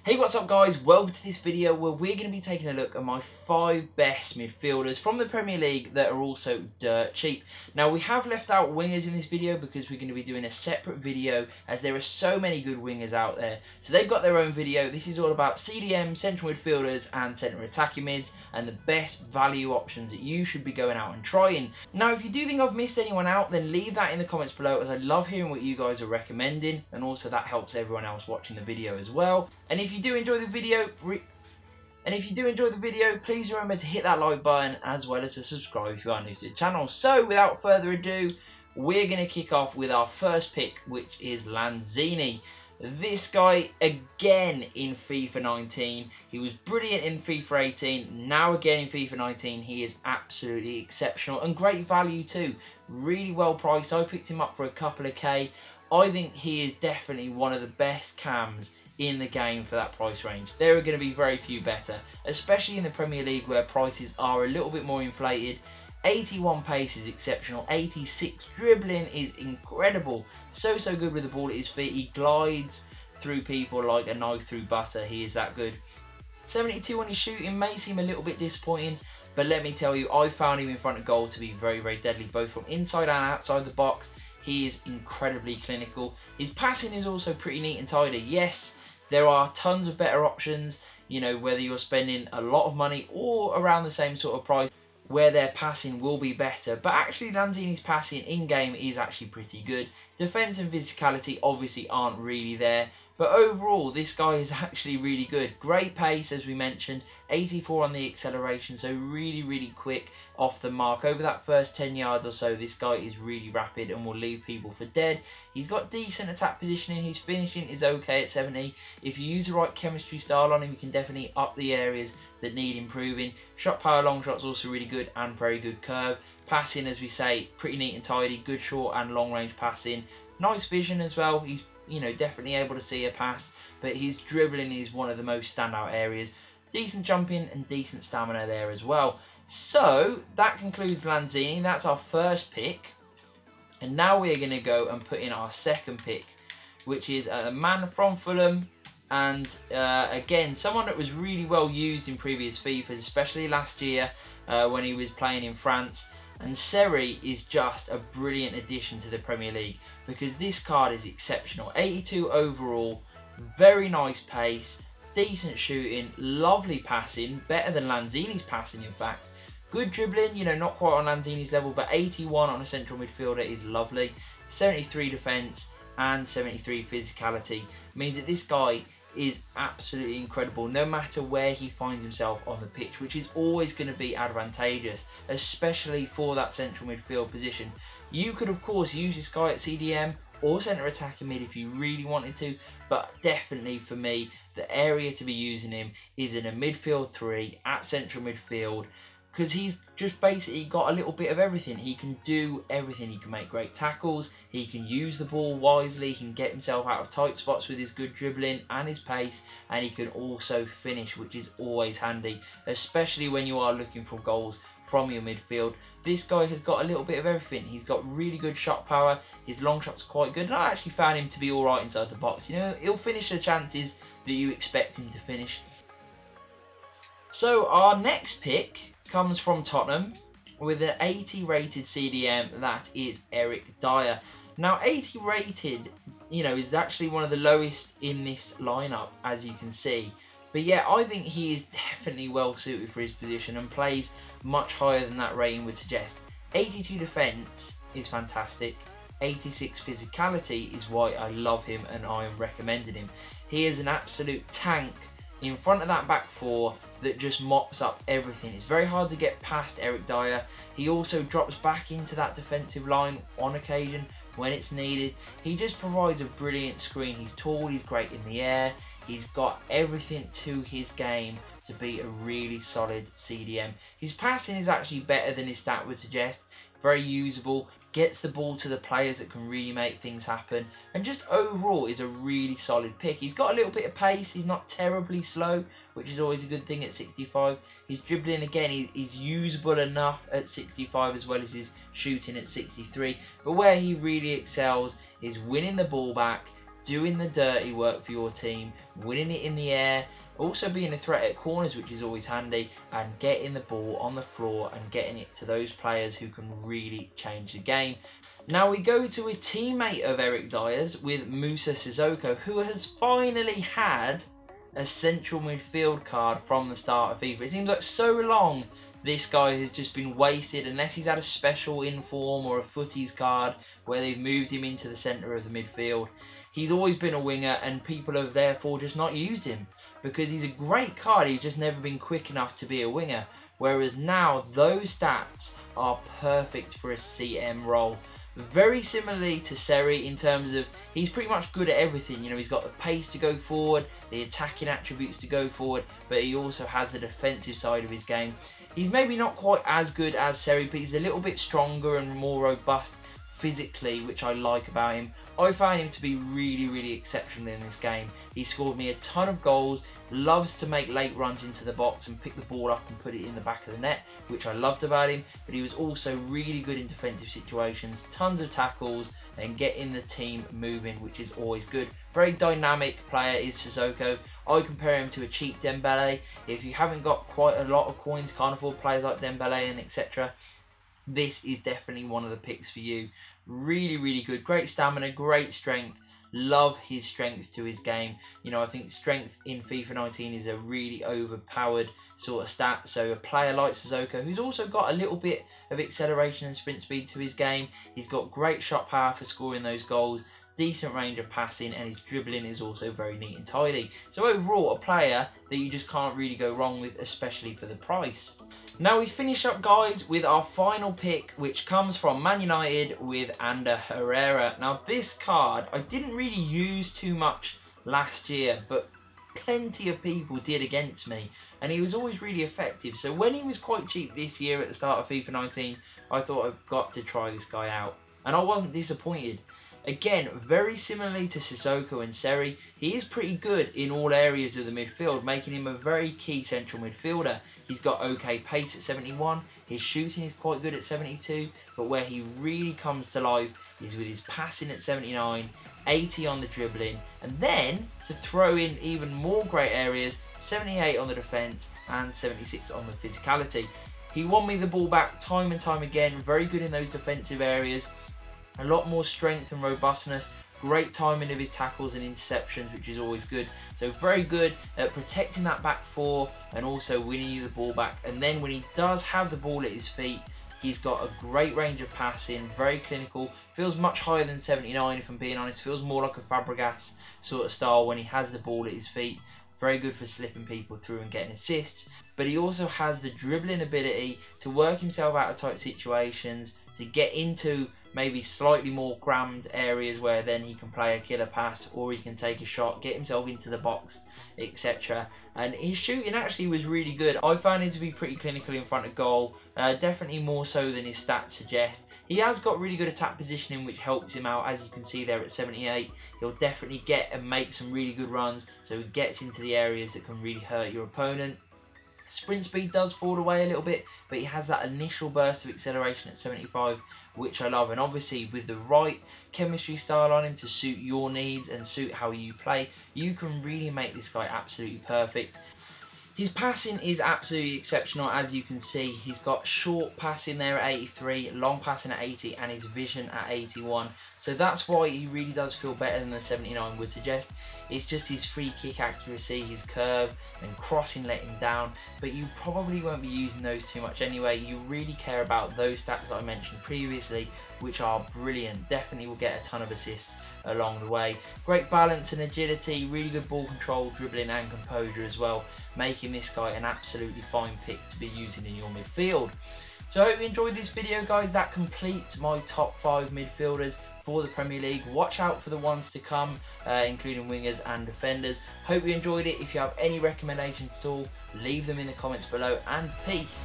Hey, what's up guys? Welcome to this video where we're going to be taking a look at my 5 best midfielders from the Premier League that are also dirt cheap. Now we have left out wingers in this video because we're going to be doing a separate video as there are so many good wingers out there. So they've got their own video. This is all about CDM, central midfielders and centre attacking mids and the best value options that you should be going out and trying. Now if you do think I've missed anyone out, then leave that in the comments below as I love hearing what you guys are recommending, and also that helps everyone else watching the video as well. And if you do enjoy the video, please remember to hit that like button as well as to subscribe if you are new to the channel. So without further ado, we're going to kick off with our first pick, which is Lanzini. This guy, again in FIFA 19, he was brilliant in FIFA 18, now again in FIFA 19, he is absolutely exceptional and great value too. Really well priced. I picked him up for a couple of K. I think he is definitely one of the best cams in the game for that price range. There are going to be very few better, especially in the Premier League where prices are a little bit more inflated. 81 pace is exceptional, 86 dribbling is incredible, so good with the ball at his feet. He glides through people like a knife through butter, he is that good. 72 on his shooting may seem a little bit disappointing, but let me tell you, I found him in front of goal to be very deadly, both from inside and outside the box. He is incredibly clinical. His passing is also pretty neat and tidy. Yes, there are tons of better options, you know, whether you're spending a lot of money or around the same sort of price, where their passing will be better. But actually Lanzini's passing in-game is actually pretty good. Defence and physicality obviously aren't really there, but overall this guy is actually really good. Great pace, as we mentioned, 84 on the acceleration, so really quick off the mark. Over that first 10 yards or so, this guy is really rapid and will leave people for dead. He's got decent attack positioning, his finishing is okay at 70. If you use the right chemistry style on him, you can definitely up the areas that need improving. Shot power, long shots also really good and very good curve. Passing, as we say, pretty neat and tidy, good short and long range passing. Nice vision as well, he's definitely able to see a pass, but his dribbling is one of the most standout areas. Decent jumping and decent stamina there as well. So that concludes Lanzini. That's our first pick, and now we're going to go and put in our second pick, which is a man from Fulham, and again someone that was really well used in previous FIFAs, especially last year when he was playing in France. And Seri is just a brilliant addition to the Premier League because this card is exceptional. 82 overall, very nice pace, decent shooting, lovely passing, better than Lanzini's passing in fact. Good dribbling, not quite on Lanzini's level, but 81 on a central midfielder is lovely. 73 defence and 73 physicality means that this guy is absolutely incredible no matter where he finds himself on the pitch, which is always going to be advantageous, especially for that central midfield position. You could of course use this guy at CDM or centre attacking mid if you really wanted to, but definitely for me the area to be using him is in a midfield 3 at central midfield, because he's just basically got a little bit of everything. He can do everything. He can make great tackles, he can use the ball wisely, he can get himself out of tight spots with his good dribbling and his pace, and he can also finish, which is always handy, especially when you are looking for goals from your midfield. This guy has got a little bit of everything. He's got really good shot power, his long shot's quite good, and I actually found him to be alright inside the box. He'll finish the chances that you expect him to finish. So our next pick comes from Tottenham with an 80 rated CDM, that is Eric Dyer. Now 80 rated, is actually one of the lowest in this lineup, as you can see. But yeah, I think he is definitely well suited for his position and plays much higher than that rating would suggest. 82 defence is fantastic. 86 physicality is why I love him and I am recommending him. He is an absolute tank in front of that back four that just mops up everything. It's very hard to get past Eric Dyer. He also drops back into that defensive line on occasion when it's needed. He just provides a brilliant screen. He's tall, he's great in the air, he's got everything to his game to be a really solid CDM. His passing is actually better than his stat would suggest. Very usable, gets the ball to the players that can really make things happen, and just overall is a really solid pick. He's got a little bit of pace, he's not terribly slow, which is always a good thing at 65. His dribbling, again, is usable enough at 65 as well as his shooting at 63, but where he really excels is winning the ball back, doing the dirty work for your team, winning it in the air, also being a threat at corners, which is always handy, and getting the ball on the floor and getting it to those players who can really change the game. Now we go to a teammate of Eric Dyer's with Musa Sissoko, who has finally had a central midfield card from the start of FIFA. It seems like so long this guy has just been wasted, unless he's had a special inform or a footies card where they've moved him into the centre of the midfield. He's always been a winger, and people have therefore just not used him, because he's a great card, he's just never been quick enough to be a winger. Whereas now, those stats are perfect for a CM role. Very similarly to Seri in terms of he's pretty much good at everything. You know, he's got the pace to go forward, the attacking attributes to go forward, but he also has the defensive side of his game. He's maybe not quite as good as Seri, but he's a little bit stronger and more robust physically, which I like about him. I found him to be really exceptional in this game. He scored me a ton of goals, loves to make late runs into the box and pick the ball up and put it in the back of the net, which I loved about him, but he was also really good in defensive situations, tons of tackles and getting the team moving, which is always good. Very dynamic player is Sissoko. I compare him to a cheap Dembele. If you haven't got quite a lot of coins, can't afford players like Dembele and etc., this is definitely one of the picks for you. Really good, great stamina, great strength. Love his strength to his game. You know, I think strength in FIFA 19 is a really overpowered sort of stat. So a player like Sissoko, who's also got a little bit of acceleration and sprint speed to his game, he's got great shot power for scoring those goals, decent range of passing, and his dribbling is also very neat and tidy. So overall, a player that you just can't really go wrong with, especially for the price. Now we finish up, guys, with our final pick, which comes from Man United with Ander Herrera. Now this card I didn't really use too much last year, but plenty of people did against me, and he was always really effective. So when he was quite cheap this year at the start of FIFA 19, I thought I've got to try this guy out, and I wasn't disappointed. Again, very similarly to Sissoko and Seri, he is pretty good in all areas of the midfield, making him a very key central midfielder. He's got okay pace at 71, his shooting is quite good at 72, but where he really comes to life is with his passing at 79, 80 on the dribbling, and then to throw in even more great areas, 78 on the defence and 76 on the physicality. He won me the ball back time and time again, very good in those defensive areas, a lot more strength and robustness, great timing of his tackles and interceptions, which is always good. So very good at protecting that back four and also winning you the ball back. And then when he does have the ball at his feet, he's got a great range of passing, very clinical, feels much higher than 79 if I'm being honest, feels more like a Fabregas sort of style when he has the ball at his feet. Very good for slipping people through and getting assists, but he also has the dribbling ability to work himself out of tight situations, to get into maybe slightly more crammed areas where then he can play a killer pass or he can take a shot, get himself into the box, etc. And his shooting actually was really good. I found him to be pretty clinical in front of goal, definitely more so than his stats suggest. He has got really good attack positioning, which helps him out, as you can see there at 78. He'll definitely get and make some really good runs, so he gets into the areas that can really hurt your opponent. Sprint speed does fall away a little bit, but he has that initial burst of acceleration at 75, which I love. And obviously with the right chemistry style on him to suit your needs and suit how you play, you can really make this guy absolutely perfect. His passing is absolutely exceptional, as you can see. He's got short passing there at 83, long passing at 80, and his vision at 81. So that's why he really does feel better than the 79 would suggest. It's just his free kick accuracy, his curve, and crossing let him down. But you probably won't be using those too much anyway. You really care about those stats that I mentioned previously, which are brilliant. Definitely will get a ton of assists along the way. Great balance and agility, really good ball control, dribbling and composure as well, making this guy an absolutely fine pick to be using in your midfield. So I hope you enjoyed this video, guys. That completes my top 5 midfielders for the Premier League. Watch out for the ones to come, including wingers and defenders. Hope you enjoyed it. If you have any recommendations at all, leave them in the comments below, and peace.